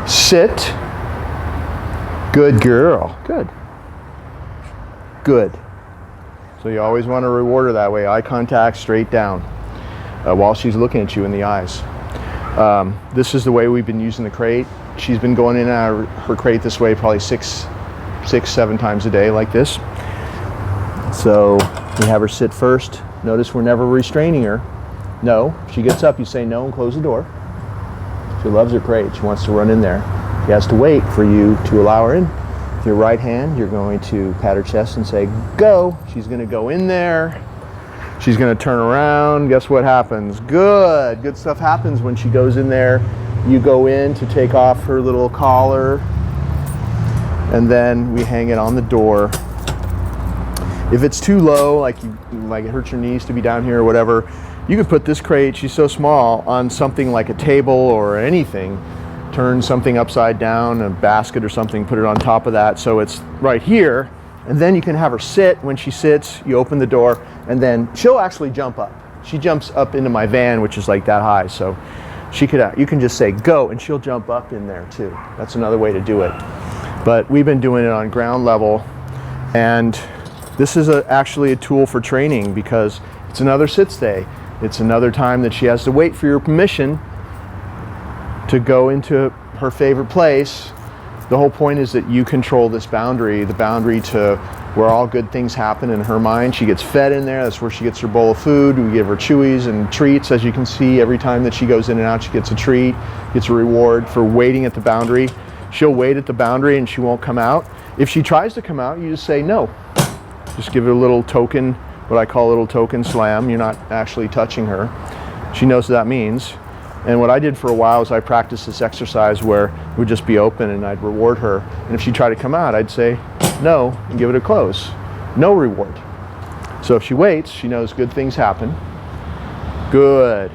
Sit. Good girl. Good. Good. So you always want to reward her that way. Eye contact, straight down, while she's looking at you in the eyes. This is the way we've been using the crate. She's been going in and out of her crate this way probably six, 7 times a day like this. So we have her sit first. Notice we're never restraining her. No. If she gets up, you say no and close the door. She loves her crate. She wants to run in there. She has to wait for you to allow her in. With your right hand, you're going to pat her chest and say, go. She's going to go in there. She's going to turn around. Guess what happens? Good. Good stuff happens when she goes in there. You go in to take off her little collar, and then we hang it on the door. If it's too low, like it hurts your knees to be down here or whatever, you could put this crate, she's so small, on something like a table or anything. Turn something upside down, a basket or something, put it on top of that so it's right here. And then you can have her sit. When she sits, you open the door, and then she'll actually jump up. She jumps up into my van, which is like that high. So you can just say go, and she'll jump up in there too. That's another way to do it. But we've been doing it on ground level, and this is actually a tool for training because it's another sit stay. It's another time that she has to wait for your permission to go into her favorite place. The whole point is that you control this boundary, the boundary to where all good things happen in her mind. She gets fed in there. That's where she gets her bowl of food. We give her chewies and treats. As you can see, every time that she goes in and out, she gets a treat, gets a reward for waiting at the boundary. She'll wait at the boundary and she won't come out. If she tries to come out, you just say no. Just give her a little token, what I call a little token slam. You're not actually touching her. She knows what that means. And what I did for a while is I practiced this exercise where it would just be open and I'd reward her. And if she tried to come out, I'd say no and give it a close. No reward. So if she waits, she knows good things happen. Good.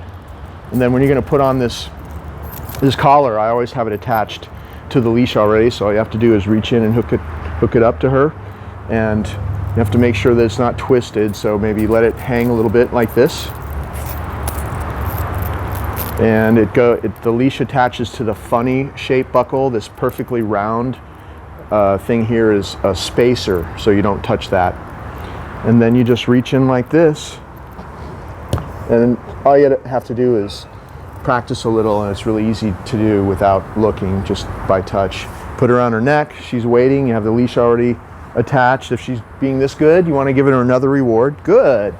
And then when you're going to put on this collar, I always have it attached to the leash already. So all you have to do is reach in and hook it up to her. And you have to make sure that it's not twisted. So maybe let it hang a little bit like this. And the leash attaches to the funny shape buckle. This perfectly round thing here is a spacer, so you don't touch that. And then you just reach in like this. And all you have to do is practice a little, and it's really easy to do without looking, just by touch. Put her on her neck. She's waiting. You have the leash already attached. If she's being this good, you want to give her another reward. Good.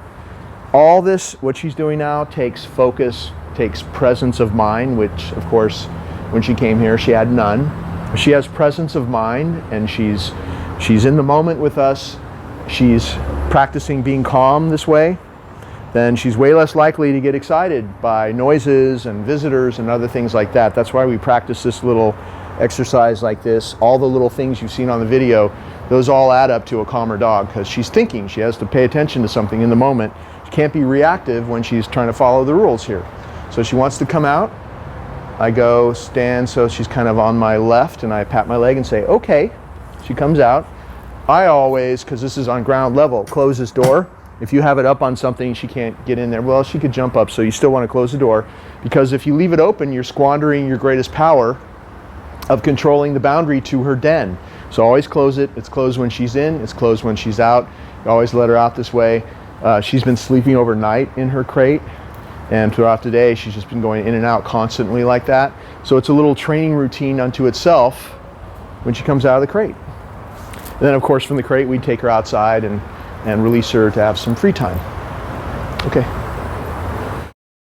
All this, what she's doing now, takes focus, takes presence of mind, which of course when she came here she had none. She has presence of mind, and she's in the moment with us. She's practicing being calm this way. Then she's way less likely to get excited by noises and visitors and other things like that. That's why we practice this little exercise like this. All the little things you've seen on the video, those all add up to a calmer dog, because she's thinking. She has to pay attention to something in the moment. She can't be reactive when she's trying to follow the rules here. So she wants to come out. I go stand so she's kind of on my left, and I pat my leg and say, okay. She comes out. I always, because this is on ground level, close this door. If you have it up on something, she can't get in there. Well, she could jump up, so you still want to close the door, because if you leave it open, you're squandering your greatest power of controlling the boundary to her den. So always close it. It's closed when she's in. It's closed when she's out. You always let her out this way. She's been sleeping overnight in her crate. And throughout the day, she's just been going in and out constantly like that. So it's a little training routine unto itself when she comes out of the crate. And then, of course, from the crate, we take her outside and release her to have some free time. Okay.